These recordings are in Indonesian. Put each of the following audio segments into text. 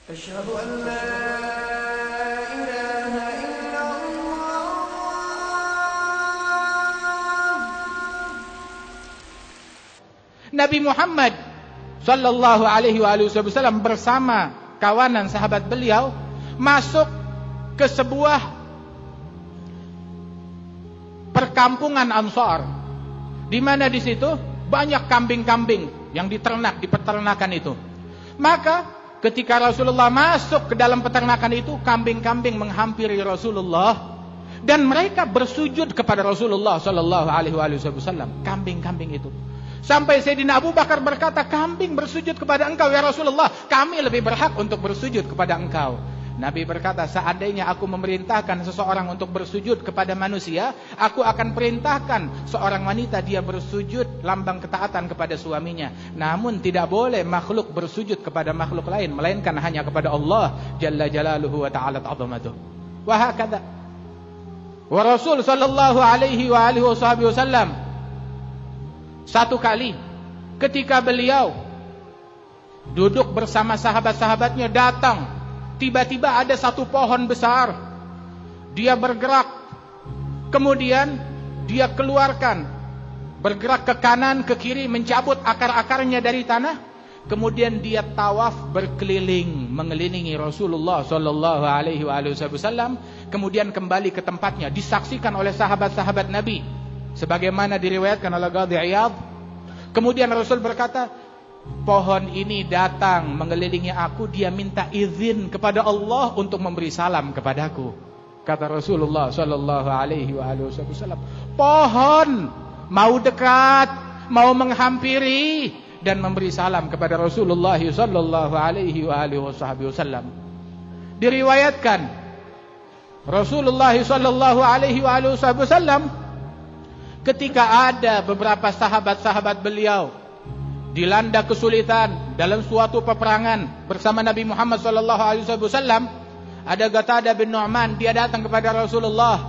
أشهد أن لا إله إلا الله. Nabi Muhammad sallallahu alaihi wasallam bersama kawanan sahabat beliau masuk ke sebuah perkampungan Ansar, di mana di situ banyak kambing-kambing yang diternak di peternakan itu. Maka ketika Rasulullah masuk ke dalam peternakan itu, kambing-kambing menghampiri Rasulullah dan mereka bersujud kepada Rasulullah sallallahu alaihi wasallam. Kambing-kambing itu. Sampai Sayyidina Abu Bakar berkata, kambing bersujud kepada engkau ya Rasulullah, kami lebih berhak untuk bersujud kepada engkau. Nabi berkata, seandainya aku memerintahkan seseorang untuk bersujud kepada manusia, aku akan perintahkan seorang wanita dia bersujud lambang ketaatan kepada suaminya. Namun tidak boleh makhluk bersujud kepada makhluk lain, melainkan hanya kepada Allah Jalla Jalaluhu wa Ta'ala Ta'zamatuh. Wa hakadha. Wa Rasul sallallahu alaihi wasallam satu kali ketika beliau duduk bersama sahabat-sahabatnya, datang tiba-tiba ada satu pohon besar, dia bergerak, kemudian dia keluarkan, bergerak ke kanan ke kiri, mencabut akar-akarnya dari tanah, kemudian dia tawaf berkeliling mengelilingi Rasulullah sallallahu alaihi wasallam, kemudian kembali ke tempatnya, disaksikan oleh sahabat-sahabat Nabi sebagaimana diriwayatkan oleh Qadhi Iyad. Kemudian Rasul berkata, pohon ini datang mengelilingi aku, dia minta izin kepada Allah untuk memberi salam kepadaku. Kata Rasulullah sallallahu alaihi wasallam, pohon mau dekat, mau menghampiri dan memberi salam kepada Rasulullah sallallahu alaihi wasallam. Diriwayatkan Rasulullah sallallahu alaihi wasallam ketika ada beberapa sahabat-sahabat beliau dilanda kesulitan dalam suatu peperangan bersama Nabi Muhammad SAW, ada Qatadah bin Nu'man, dia datang kepada Rasulullah,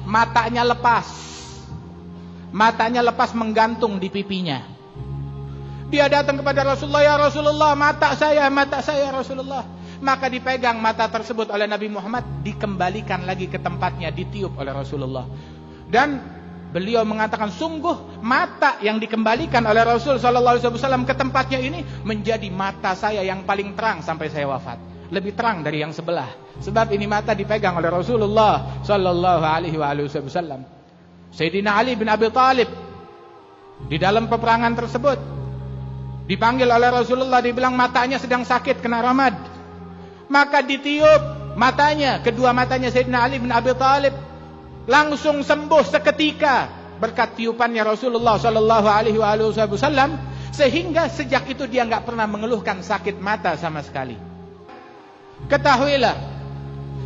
matanya lepas menggantung di pipinya. Dia datang kepada Rasulullah, ya Rasulullah, mata saya Rasulullah. Maka dipegang mata tersebut oleh Nabi Muhammad, dikembalikan lagi ke tempatnya, ditiup oleh Rasulullah. Dan beliau mengatakan, sungguh mata yang dikembalikan oleh Rasul sallallahu alaihi wasallam ke tempatnya ini menjadi mata saya yang paling terang sampai saya wafat. Lebih terang dari yang sebelah. Sebab ini mata dipegang oleh Rasulullah sallallahu alaihi wasallam. Sayyidina Ali bin Abi Thalib di dalam peperangan tersebut dipanggil oleh Rasulullah, dibilang matanya sedang sakit kena ramad. Maka ditiup matanya, kedua matanya Sayyidina Ali bin Abi Thalib langsung sembuh seketika berkat tiupannya Rasulullah sallallahu alaihi wasallam, sehingga sejak itu dia enggak pernah mengeluhkan sakit mata sama sekali. Ketahuilah,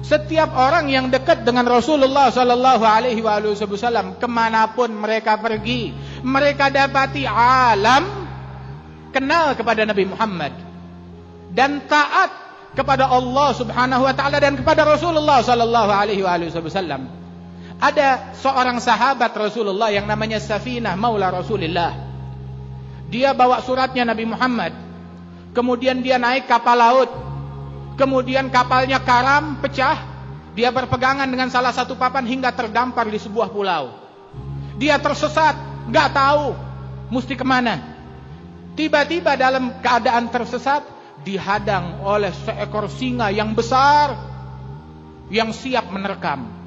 setiap orang yang dekat dengan Rasulullah sallallahu alaihi wasallam, kemanapun mereka pergi, mereka dapati alam kenal kepada Nabi Muhammad dan taat kepada Allah Subhanahu wa taala dan kepada Rasulullah sallallahu alaihi wasallam. Ada seorang sahabat Rasulullah yang namanya Safinah Maula Rasulillah. Dia bawa suratnya Nabi Muhammad. Kemudian dia naik kapal laut. Kemudian kapalnya karam, pecah. Dia berpegangan dengan salah satu papan hingga terdampar di sebuah pulau. Dia tersesat, gak tahu mesti kemana. Tiba-tiba dalam keadaan tersesat, dihadang oleh seekor singa yang besar yang siap menerkam.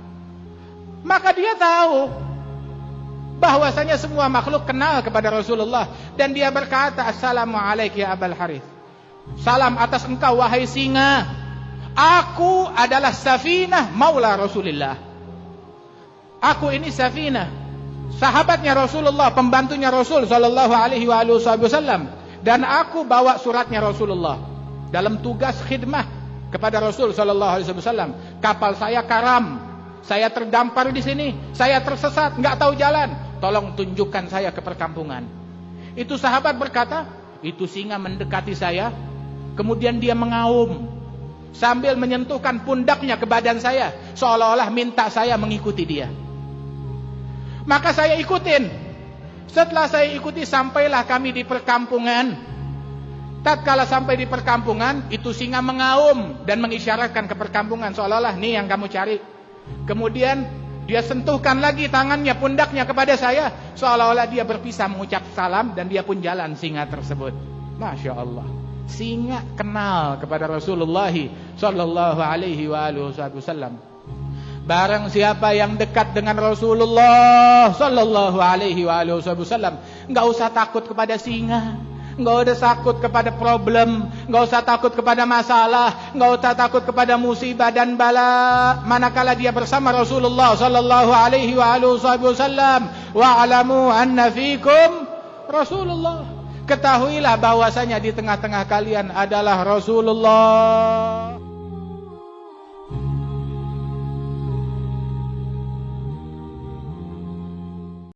Maka dia tahu bahwasanya semua makhluk kenal kepada Rasulullah, dan dia berkata, Assalamualaikum ya Abul Harith. Salam atas engkau wahai singa. Aku adalah Safinah Maula Rasulillah. Aku ini Safinah, sahabatnya Rasulullah, pembantunya Rasul sallallahu alaihi wasallam, dan aku bawa suratnya Rasulullah dalam tugas khidmah kepada Rasul sallallahu alaihi wasallam. Kapal saya karam, saya terdampar di sini, saya tersesat, nggak tahu jalan. Tolong tunjukkan saya ke perkampungan. Itu sahabat berkata, itu singa mendekati saya, kemudian dia mengaum sambil menyentuhkan pundaknya ke badan saya, seolah-olah minta saya mengikuti dia. Maka saya ikutin. Setelah saya ikuti, sampailah kami di perkampungan. Tatkala sampai di perkampungan, itu singa mengaum dan mengisyaratkan ke perkampungan seolah-olah nih yang kamu cari. Kemudian dia sentuhkan lagi tangannya, pundaknya kepada saya, seolah-olah dia berpisah mengucap salam, dan dia pun jalan singa tersebut. Masya Allah, singa kenal kepada Rasulullah Sallallahu Alaihi Wasallam. Barang siapa yang dekat dengan Rasulullah Sallallahu Alaihi Wasallam, nggak usah takut kepada singa, nggak usah takut kepada problem, nggak usah takut kepada masalah, nggak usah takut kepada musibah dan bala. Manakala dia bersama Rasulullah Sallallahu Alaihi Wasallam, wa'lamu anna fikum Rasulullah. Ketahuilah bahwasanya di tengah-tengah kalian adalah Rasulullah.